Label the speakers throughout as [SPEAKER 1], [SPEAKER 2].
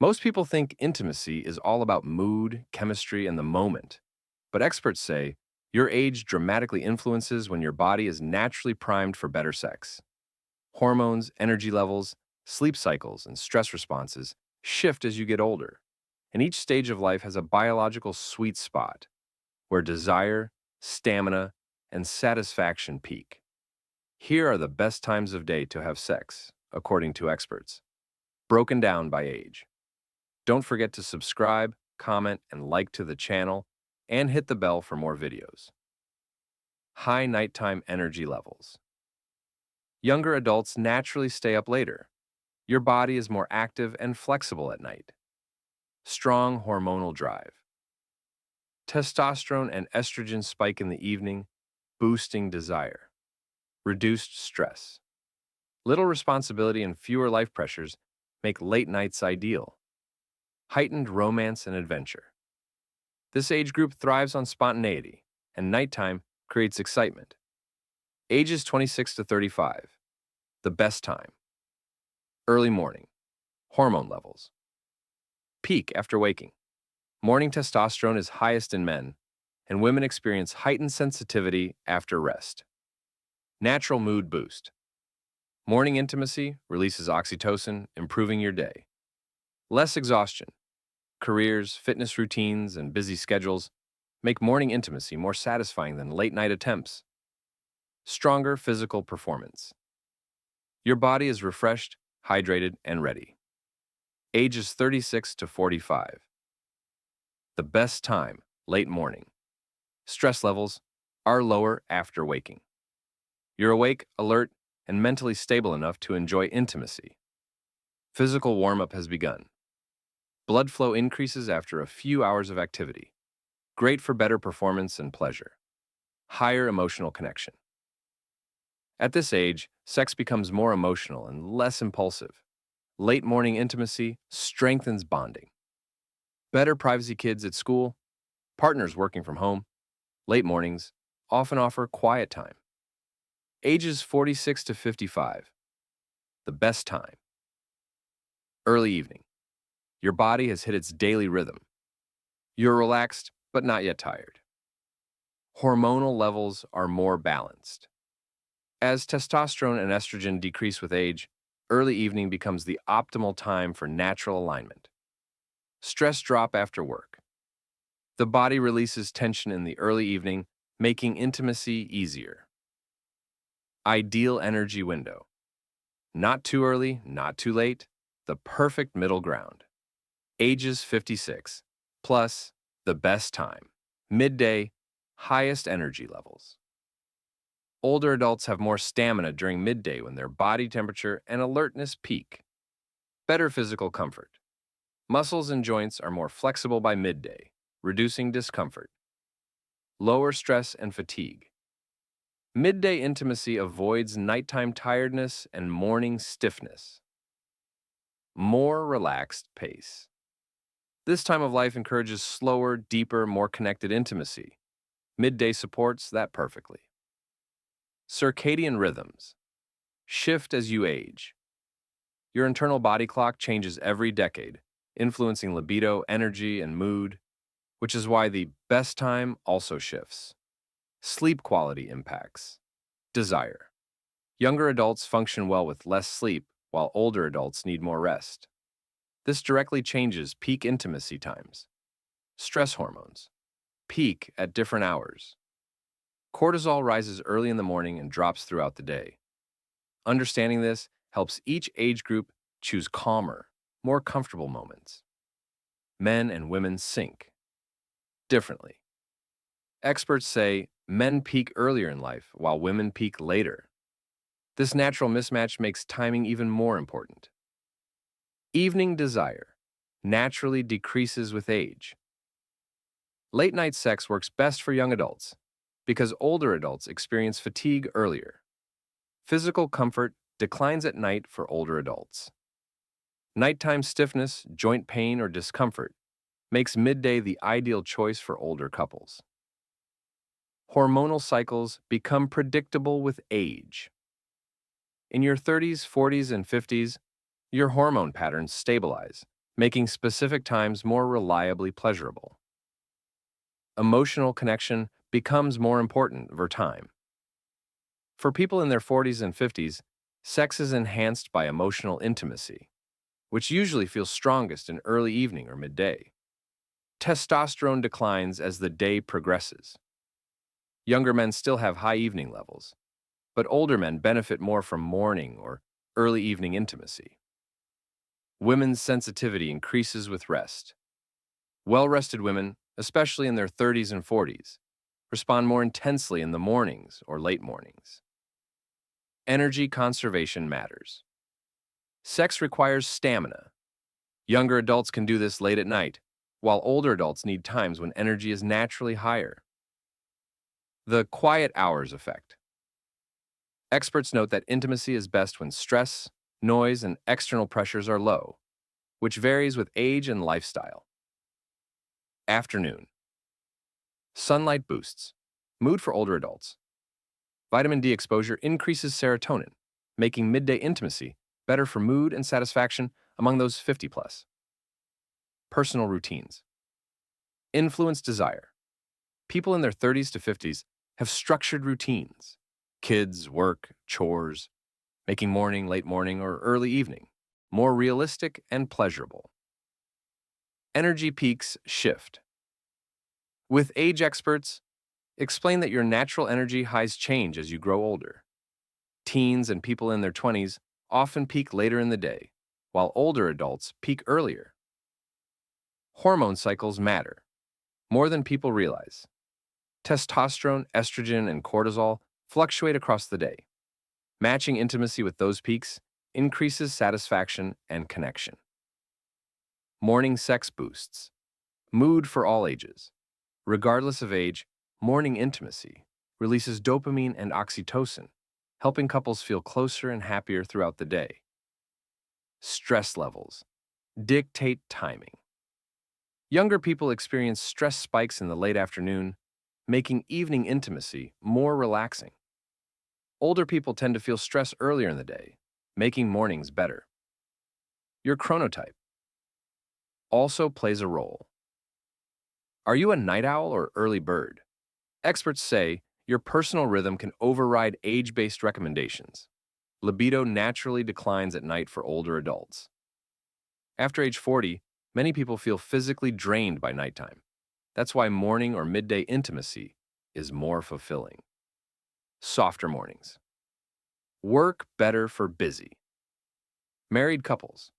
[SPEAKER 1] Most people think intimacy is all about mood, chemistry, and the moment. But experts say your age dramatically influences when your body is naturally primed for better sex. Hormones, energy levels, sleep cycles, and stress responses shift as you get older. And each stage of life has a biological sweet spot where desire, stamina, and satisfaction peak. Here are the best times of day to have sex, according to experts, broken down by age. Don't forget to subscribe, comment, and like to the channel, and hit the bell for more videos. High nighttime energy levels. Younger adults naturally stay up later. Your body is more active and flexible at night. Strong hormonal drive. Testosterone and estrogen spike in the evening, boosting desire. Reduced stress. Little responsibility and fewer life pressures make late nights ideal. Heightened romance and adventure. This age group thrives on spontaneity, and nighttime creates excitement. Ages 26 to 35. The best time. Early morning. Hormone levels. Peak after waking. Morning testosterone is highest in men, and women experience heightened sensitivity after rest. Natural mood boost. Morning intimacy releases oxytocin, improving your day. Less exhaustion. Careers, fitness routines, and busy schedules make morning intimacy more satisfying than late-night attempts. Stronger physical performance. Your body is refreshed, hydrated, and ready. Ages 36 to 45. The best time, late morning. Stress levels are lower after waking. You're awake, alert, and mentally stable enough to enjoy intimacy. Physical warm-up has begun. Blood flow increases after a few hours of activity. Great for better performance and pleasure. Higher emotional connection. At this age, sex becomes more emotional and less impulsive. Late morning intimacy strengthens bonding. Better privacy. Kids at school, partners working from home, late mornings often offer quiet time. Ages 46 to 55. The best time. Early evening. Your body has hit its daily rhythm. You're relaxed, but not yet tired. Hormonal levels are more balanced. As testosterone and estrogen decrease with age, early evening becomes the optimal time for natural alignment. Stress drop after work. The body releases tension in the early evening, making intimacy easier. Ideal energy window. Not too early, not too late, the perfect middle ground. Ages 56, plus the best time. Midday, highest energy levels. Older adults have more stamina during midday when their body temperature and alertness peak. Better physical comfort. Muscles and joints are more flexible by midday, reducing discomfort. Lower stress and fatigue. Midday intimacy avoids nighttime tiredness and morning stiffness. More relaxed pace. This time of life encourages slower, deeper, more connected intimacy. Midday supports that perfectly. Circadian rhythms. Shift as you age. Your internal body clock changes every decade, influencing libido, energy, and mood, which is why the best time also shifts. Sleep quality impacts. Desire. Younger adults function well with less sleep, while older adults need more rest. This directly changes peak intimacy times. Stress hormones. Peak at different hours. Cortisol rises early in the morning and drops throughout the day. Understanding this helps each age group choose calmer, more comfortable moments. Men and women sync differently. Experts say men peak earlier in life while women peak later. This natural mismatch makes timing even more important. Evening desire naturally decreases with age. Late night sex works best for young adults because older adults experience fatigue earlier. Physical comfort declines at night for older adults. Nighttime stiffness, joint pain, or discomfort makes midday the ideal choice for older couples. Hormonal cycles become predictable with age. In your 30s, 40s, and 50s, your hormone patterns stabilize, making specific times more reliably pleasurable. Emotional connection becomes more important over time. For people in their 40s and 50s, sex is enhanced by emotional intimacy, which usually feels strongest in early evening or midday. Testosterone declines as the day progresses. Younger men still have high evening levels, but older men benefit more from morning or early evening intimacy. Women's sensitivity increases with rest. Well-rested women, especially in their 30s and 40s, respond more intensely in the mornings or late mornings. Energy conservation matters. Sex requires stamina. Younger adults can do this late at night, while older adults need times when energy is naturally higher. The quiet hours effect. Experts note that intimacy is best when stress, noise, and external pressures are low, which varies with age and lifestyle. Afternoon. Sunlight boosts mood for older adults. Vitamin D exposure increases serotonin, making midday intimacy better for mood and satisfaction among those 50 plus. Personal routines. Influence desire. People in their 30s to 50s have structured routines. Kids, work, chores, making morning, late morning, or early evening more realistic and pleasurable. Energy peaks shift. With age experts, explain that your natural energy highs change as you grow older. Teens and people in their 20s often peak later in the day, while older adults peak earlier. Hormone cycles matter more than people realize. Testosterone, estrogen, and cortisol fluctuate across the day. Matching intimacy with those peaks increases satisfaction and connection. Morning sex boosts mood for all ages. Regardless of age, morning intimacy releases dopamine and oxytocin, helping couples feel closer and happier throughout the day. Stress levels dictate timing. Younger people experience stress spikes in the late afternoon, making evening intimacy more relaxing. Older people tend to feel stress earlier in the day, making mornings better. Your chronotype also plays a role. Are you a night owl or early bird? Experts say your personal rhythm can override age-based recommendations. Libido naturally declines at night for older adults. After age 40, many people feel physically drained by nighttime. That's why morning or midday intimacy is more fulfilling. Softer mornings. Work better for busy. Married couples.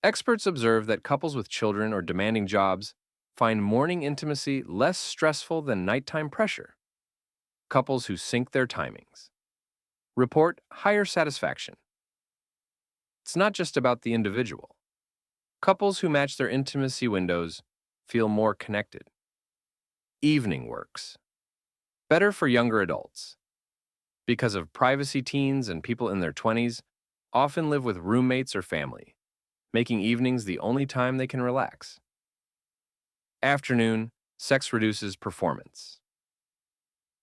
[SPEAKER 1] Experts observe that couples with children or demanding jobs find morning intimacy less stressful than nighttime pressure. Couples who sync their timings report higher satisfaction. It's not just about the individual. Couples who match their intimacy windows feel more connected. Evening works. Better for younger adults. Because of privacy, teens and people in their 20s often live with roommates or family, making evenings the only time they can relax. Afternoon, sex reduces performance.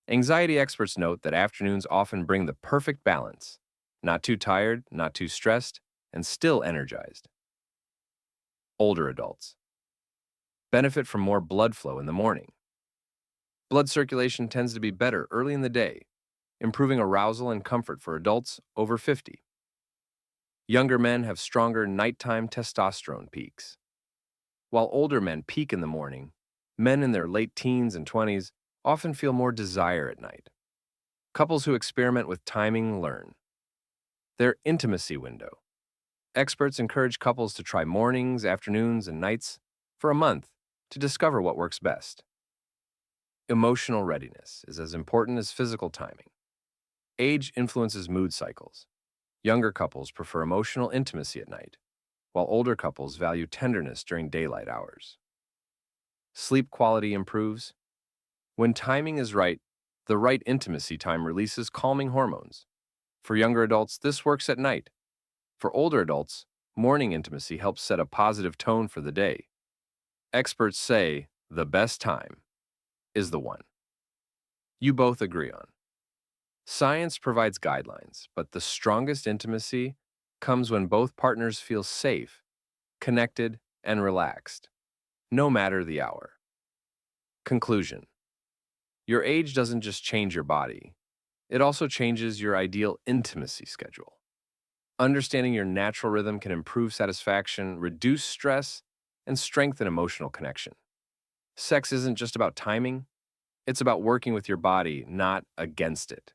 [SPEAKER 1] Anxiety experts note that afternoons often bring the perfect balance, not too tired, not too stressed, and still energized. Older adults benefit from more blood flow in the morning. Blood circulation tends to be better early in the day, improving arousal and comfort for adults over 50. Younger men have stronger nighttime testosterone peaks. While older men peak in the morning, men in their late teens and 20s often feel more desire at night. Couples who experiment with timing learn. Their intimacy window. Experts encourage couples to try mornings, afternoons, and nights for a month to discover what works best. Emotional readiness is as important as physical timing. Age influences mood cycles. Younger couples prefer emotional intimacy at night, while older couples value tenderness during daylight hours. Sleep quality improves. When timing is right, the right intimacy time releases calming hormones. For younger adults, this works at night. For older adults, morning intimacy helps set a positive tone for the day. Experts say the best time is the one you both agree on. Science provides guidelines, but the strongest intimacy comes when both partners feel safe connected, and relaxed, no matter the hour. Conclusion: your age doesn't just change your body, it also changes your ideal intimacy schedule. Understanding your natural rhythm can improve satisfaction, reduce stress, and strengthen emotional connection. Sex isn't just about timing, it's about working with your body, not against it.